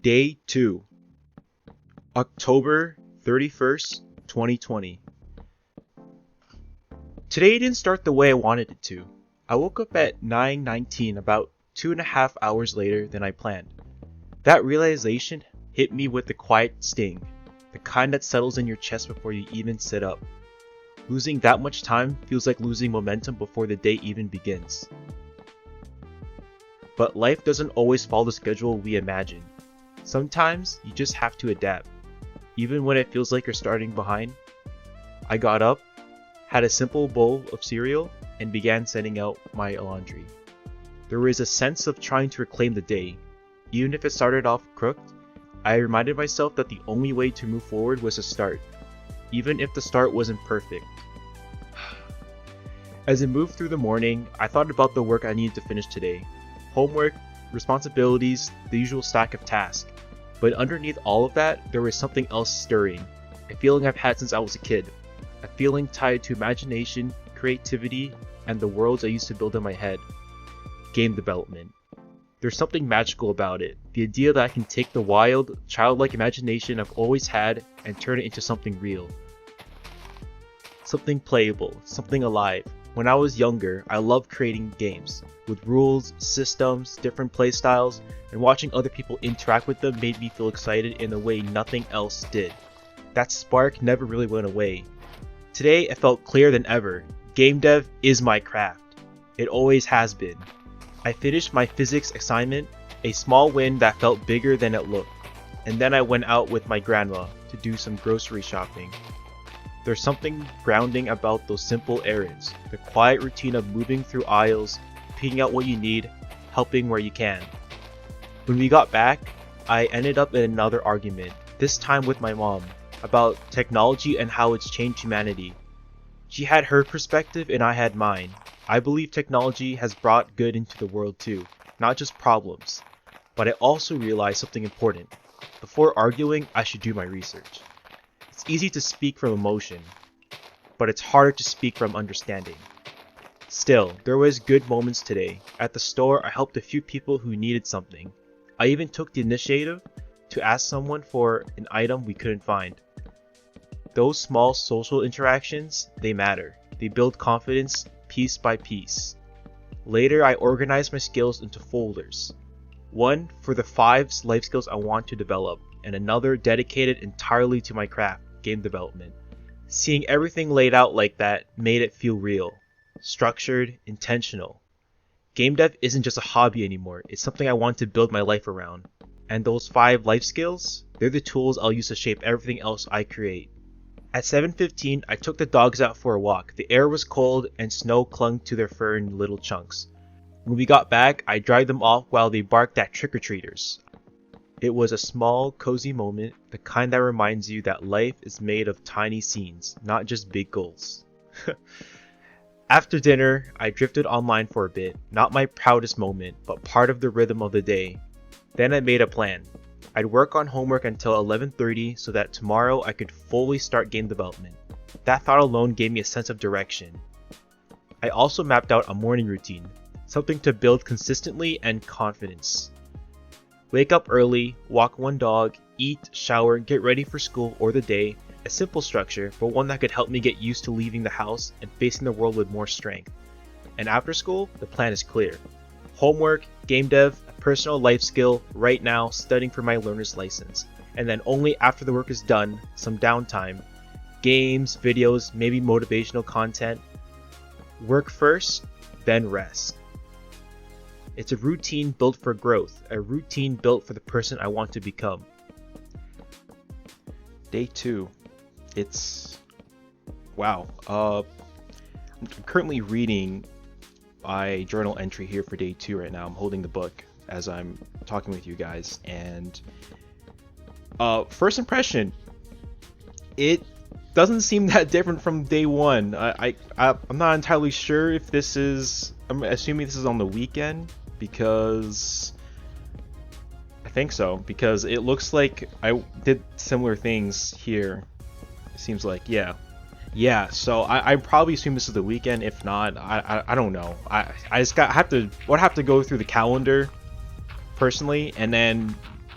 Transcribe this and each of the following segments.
Day 2, October 31st, 2020. Today didn't start the way I wanted it to. I woke up at 9:19, about 2.5 hours later than I planned. That realization hit me with the quiet sting, the kind that settles in your chest before you even sit up. Losing that much time feels like losing momentum before the day even begins. But life doesn't always follow the schedule we imagine. Sometimes you just have to adapt, even when it feels like you're starting behind. I got up, had a simple bowl of cereal, and began sending out my laundry. There was a sense of trying to reclaim the day. Even if it started off crooked, I reminded myself that the only way to move forward was to start, even if the start wasn't perfect. As I moved through the morning, I thought about the work I needed to finish today. Homework, responsibilities, the usual stack of tasks. But underneath all of that, there was something else stirring. A feeling I've had since I was a kid. A feeling tied to imagination, creativity, and the worlds I used to build in my head. Game development. There's something magical about it. The idea that I can take the wild, childlike imagination I've always had and turn it into something real. Something playable, something alive. When I was younger, I loved creating games, with rules, systems, different playstyles, and watching other people interact with them made me feel excited in a way nothing else did. That spark never really went away. Today, it felt clearer than ever. Game dev is my craft. It always has been. I finished my physics assignment, a small win that felt bigger than it looked, and then I went out with my grandma to do some grocery shopping. There's something grounding about those simple errands, the quiet routine of moving through aisles, picking out what you need, helping where you can. When we got back, I ended up in another argument, this time with my mom, about technology and how it's changed humanity. She had her perspective and I had mine. I believe technology has brought good into the world too, not just problems. But I also realized something important. Before arguing, I should do my research. It's easy to speak from emotion, but it's harder to speak from understanding. Still, there was good moments today. At the store, I helped a few people who needed something. I even took the initiative to ask someone for an item we couldn't find. Those small social interactions, they matter. They build confidence piece by piece. Later, I organized my skills into folders. One for the 5 life skills I want to develop, and another dedicated entirely to my craft, game development. Seeing everything laid out like that made it feel real, structured, intentional. Game dev isn't just a hobby anymore, it's something I want to build my life around. And those 5 life skills, they're the tools I'll use to shape everything else I create. At 7:15, I took the dogs out for a walk. The air was cold and snow clung to their fur in little chunks. When we got back, I dried them off while they barked at trick-or-treaters. It was a small, cozy moment, the kind that reminds you that life is made of tiny scenes, not just big goals. After dinner, I drifted online for a bit, not my proudest moment, but part of the rhythm of the day. Then I made a plan. I'd work on homework until 11:30 so that tomorrow I could fully start game development. That thought alone gave me a sense of direction. I also mapped out a morning routine, something to build consistently and confidence. Wake up early, walk one dog, eat, shower, get ready for school or the day. A simple structure, but one that could help me get used to leaving the house and facing the world with more strength. And after school, the plan is clear. Homework, game dev, a personal life skill, right now studying for my learner's license. And then only after the work is done, some downtime. Games, videos, maybe motivational content. Work first, then rest. It's a routine built for growth, a routine built for the person I want to become. Day 2. Wow. I'm currently reading my journal entry here for day 2 right now. I'm holding the book as I'm talking with you guys. And first impression, it doesn't seem that different from day 1. I'm not entirely sure if this is... I'm assuming this is on the weekend because... I think so, because it looks like I did similar things here. It seems like, yeah. So I probably assume this is the weekend. If not, I don't know. I just have to go through the calendar personally, and then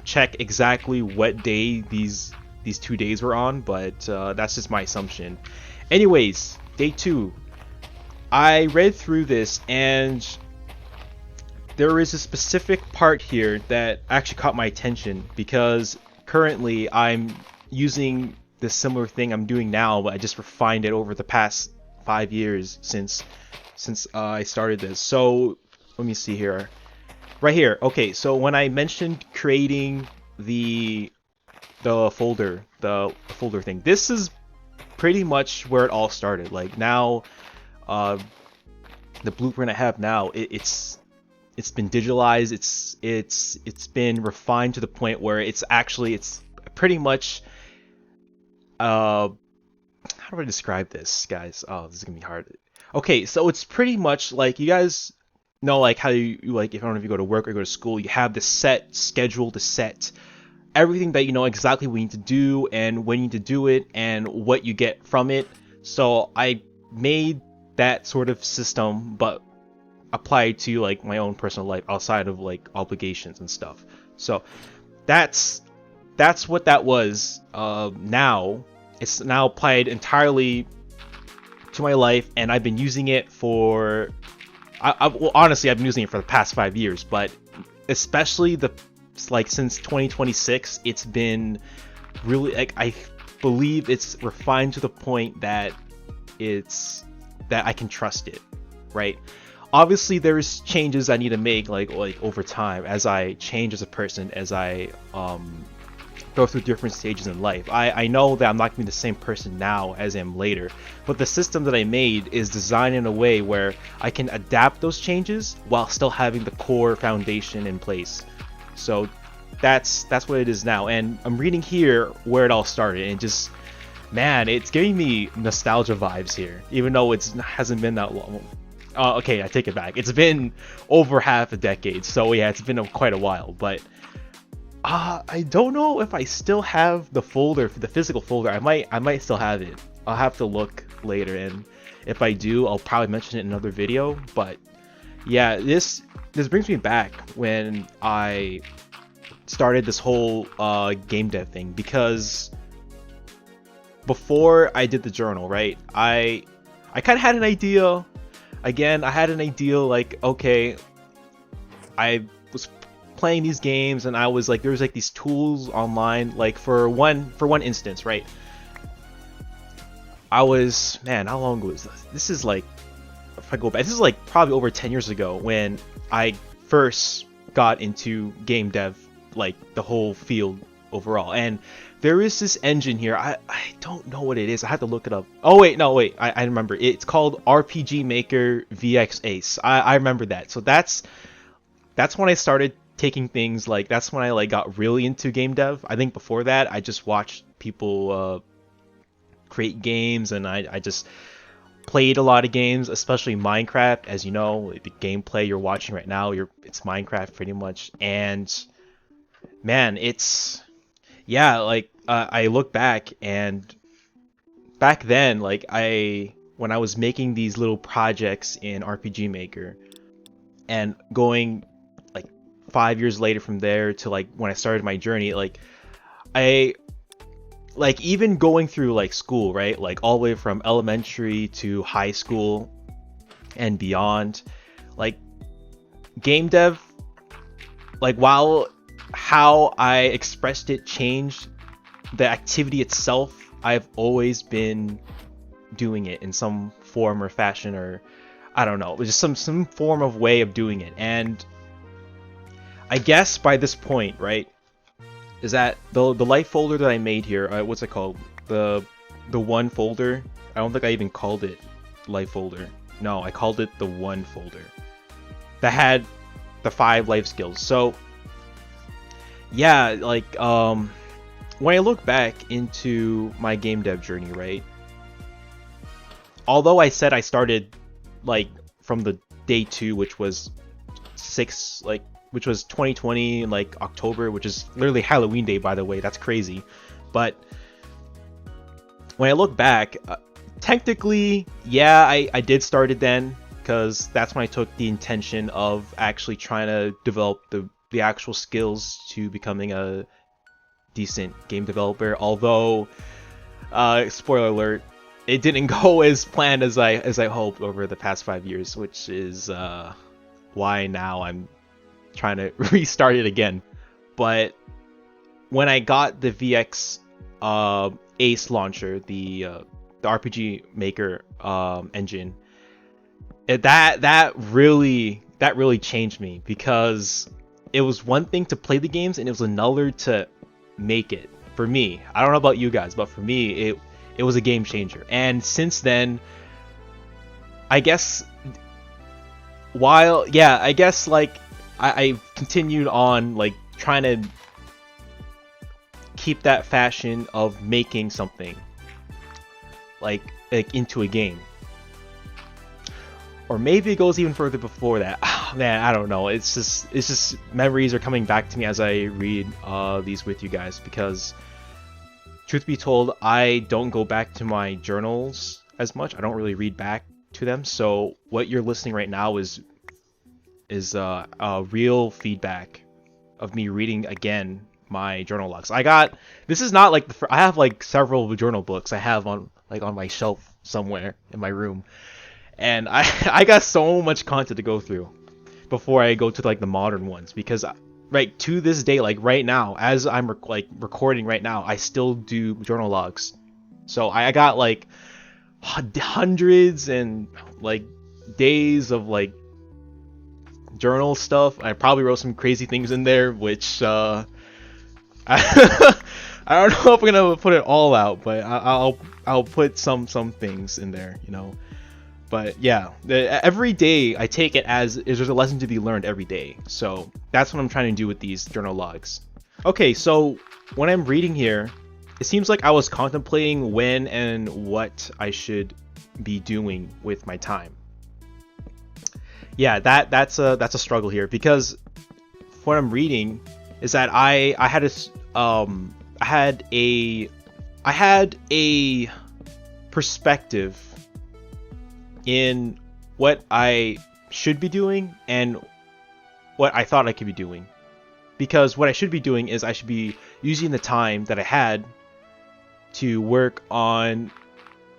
check exactly what day these 2 days were on, but that's just my assumption. Anyways, day 2. I read through this, and there is a specific part here that actually caught my attention, because currently I'm using the similar thing I'm doing now, but I just refined it over the past 5 years since I started this. So let me see here. Right here. Okay, so when I mentioned creating the folder thing, this is pretty much where it all started. Like now, the blueprint I have now, it's been digitalized. It's been refined to the point where it's pretty much how do I describe this, guys? Oh, this is gonna be hard. Okay, so it's pretty much like, you guys know, like how you like, if I don't know if you go to work or go to school, you have this set schedule to set everything that you know exactly what you need to do and when you need to do it and what you get from it. So I made that sort of system, but applied to like my own personal life outside of like obligations and stuff. So that's what that was. Now it's now applied entirely to my life, and I've been using it for well, honestly, I've been using it for the past 5 years, but especially since 2026, it's been really, like, I believe it's refined to the point that I can trust it, right? Obviously, there's changes I need to make, like over time, as I change as a person, as I go through different stages in life. I know that I'm not going to be the same person now as I am later, but the system that I made is designed in a way where I can adapt those changes while still having the core foundation in place. So that's what it is now, and I'm reading here where it all started, and just, man, it's giving me nostalgia vibes here, even though it hasn't been that long. Okay, I take it back. It's been over half a decade, so yeah, it's been quite a while, but I don't know if I still have the folder, the physical folder. I might still have it. I'll have to look later, and if I do, I'll probably mention it in another video. But yeah, this brings me back when I started this whole game dev thing, because before I did the journal, right, I kind of had an idea. Again, I had an idea, like, okay, I was playing these games, and I was like, there was like these tools online, like for one instance, right? I was, man, how long ago was this? This is like, if I go back, this is like probably over 10 years ago when I first got into game dev, like the whole field overall. And there is this engine here. I don't know what it is. I have to look it up. Oh wait, no, wait, I remember. It's called RPG Maker VX Ace. I remember that. So that's when I started taking things, like, that's when I like got really into game dev. I think before that I just watched people create games, and I just played a lot of games, especially Minecraft. As you know, the gameplay you're watching right now, it's Minecraft pretty much. And man, it's, yeah, like I look back, and back then, like, when I was making these little projects in RPG Maker, and going like 5 years later from there to like when I started my journey, like even going through like school, right, like all the way from elementary to high school and beyond, like game dev, like, while how I expressed it changed, the activity itself, I've always been doing it in some form or fashion, or I don't know, just some form of way of doing it. And I guess by this point, right, is that the life folder that I made here, what's it called? The one folder. I don't think I even called it life folder. No, I called it the one folder that had the 5 life skills. So yeah, like when I look back into my game dev journey, right, although I said I started like from the day 2, which was 2020, like October, which is literally Halloween day, by the way. That's crazy. But when I look back, technically, yeah, I did start it then, because that's when I took the intention of actually trying to develop the the actual skills to becoming a decent game developer. Although, spoiler alert, it didn't go as planned as I hoped over the past 5 years, which is why now I'm trying to restart it again. But when I got the VX Ace launcher, the RPG Maker engine, that really changed me, because it was one thing to play the games and it was another to make it. For me, I don't know about you guys, but for me it was a game changer. And since then, I guess like I continued on like trying to keep that fashion of making something like into a game. Or maybe it goes even further before that. Man, I don't know. It's just memories are coming back to me as I read these with you guys, because truth be told, I don't go back to my journals as much. I don't really read back to them. So what you're listening right now is real feedback of me reading again my journal logs. This is not like I have like several journal books I have on my shelf somewhere in my room. And I got so much content to go through before I go to like the modern ones, because right to this day, like right now, as I'm recording right now, I still do journal logs. So I got like hundreds and like days of like journal stuff. I probably wrote some crazy things in there, which I don't know if I'm gonna put it all out, but I'll put some things in there, you know. But yeah, every day I take it as there's a lesson to be learned every day. So that's what I'm trying to do with these journal logs. Okay, so when I'm reading here, it seems like I was contemplating when and what I should be doing with my time. Yeah, that's a struggle here, because what I'm reading is that I had a perspective in what I should be doing and what I thought I could be doing. Because what I should be doing is I should be using the time that I had to work on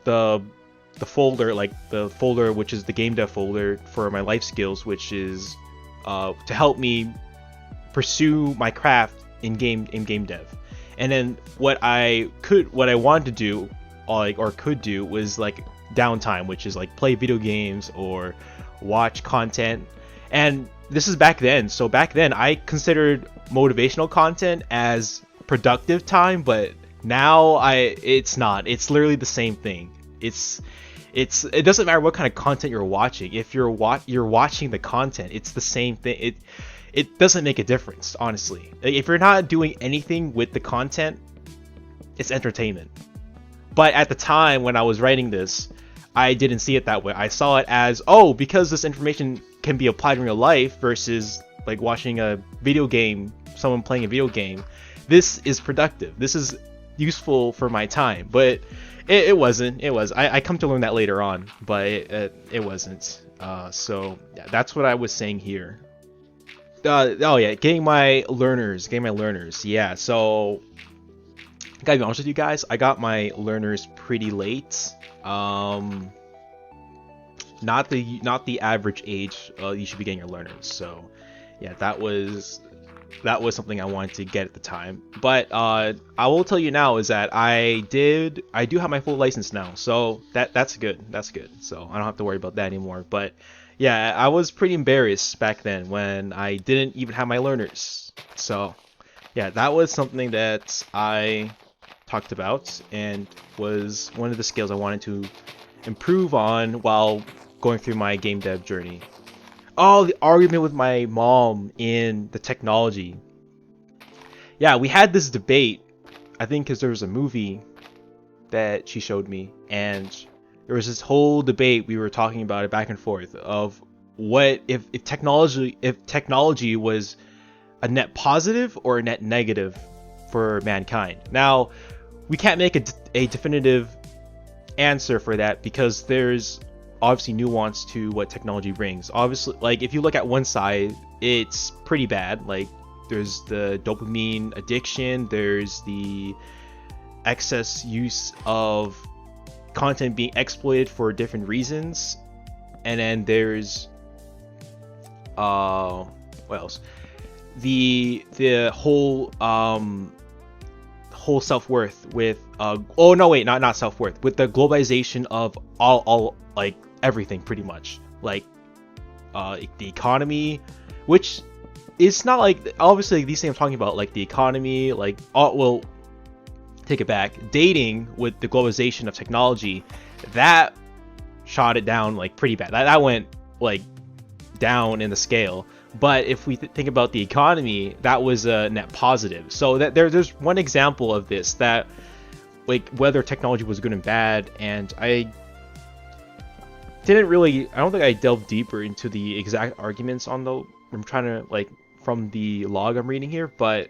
the folder, like the folder which is the game dev folder for my life skills, which is to help me pursue my craft in game dev. And then what I wanted to do, or could do, was like downtime, which is like play video games or watch content. And this is back then, so back then I considered motivational content as productive time, but now it's not. It's literally the same thing. It doesn't matter what kind of content you're watching. If you're watching the content, it's the same thing. It doesn't make a difference, honestly. Like, if you're not doing anything with the content, it's entertainment. But at the time when I was writing this, I didn't see it that way. I saw it as, oh, because this information can be applied in real life versus like watching a video game, someone playing a video game, this is productive. This is useful for my time. But it wasn't. I come to learn that later on, but it wasn't. So yeah, that's what I was saying here. Oh yeah, getting my learners. Yeah, so gotta be honest with you guys, I got my learners pretty late. Not the average age you should be getting your learners. So yeah, that was something I wanted to get at the time. But I will tell you now is that I do have my full license now, so that's good. So I don't have to worry about that anymore. But yeah, I was pretty embarrassed back then when I didn't even have my learners. So yeah, that was something that I talked about and was one of the skills I wanted to improve on while going through my game dev journey. Oh, the argument with my mom in the technology. Yeah, we had this debate, I think because there was a movie that she showed me, and there was this whole debate, we were talking about it back and forth, of what if technology was a net positive or a net negative for mankind. Now, we can't make a definitive answer for that because there's obviously nuance to what technology brings. Obviously, like if you look at one side, it's pretty bad. Like there's the dopamine addiction, there's the excess use of content being exploited for different reasons, and then there's what else? The whole whole self-worth with oh no wait, not self-worth, with the globalization of all like everything pretty much, like the economy, which it's not like obviously these things I'm talking about, like the economy, like well, take it back, dating with the globalization of technology, that shot it down like pretty bad. That went like down in the scale. But if we think about the economy, that was a net positive. So that there's one example of this, that like whether technology was good and bad, and I don't think I delved deeper into the exact arguments on the, I'm trying to like from the log I'm reading here, but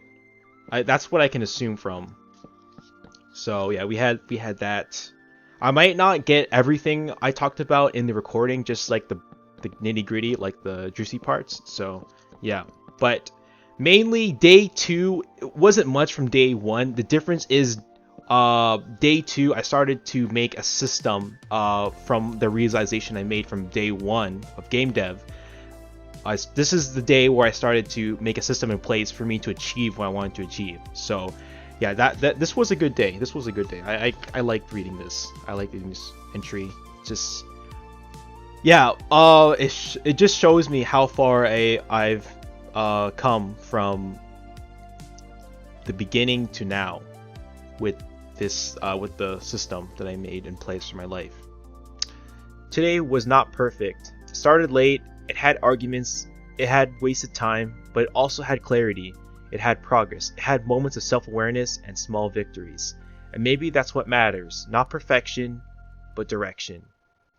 that's what I can assume from. So yeah, we had that. I might not get everything I talked about in the recording, just like the nitty gritty, like the juicy parts. So yeah, but mainly day 2 wasn't much from day 1. The difference is day 2 I started to make a system from the realization I made from day 1 of game dev. This is the day where I started to make a system in place for me to achieve what I wanted to achieve. So yeah, that this was a good day. This was a good day. I liked reading this. I liked reading this entry. Just yeah, it just shows me how far I've come from the beginning to now with this with the system that I made in place for my life. Today was not perfect. It started late, it had arguments, it had wasted time, but it also had clarity. It had progress. It had moments of self-awareness and small victories. And maybe that's what matters. Not perfection, but direction.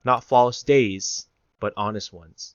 Not flawless days, but honest ones.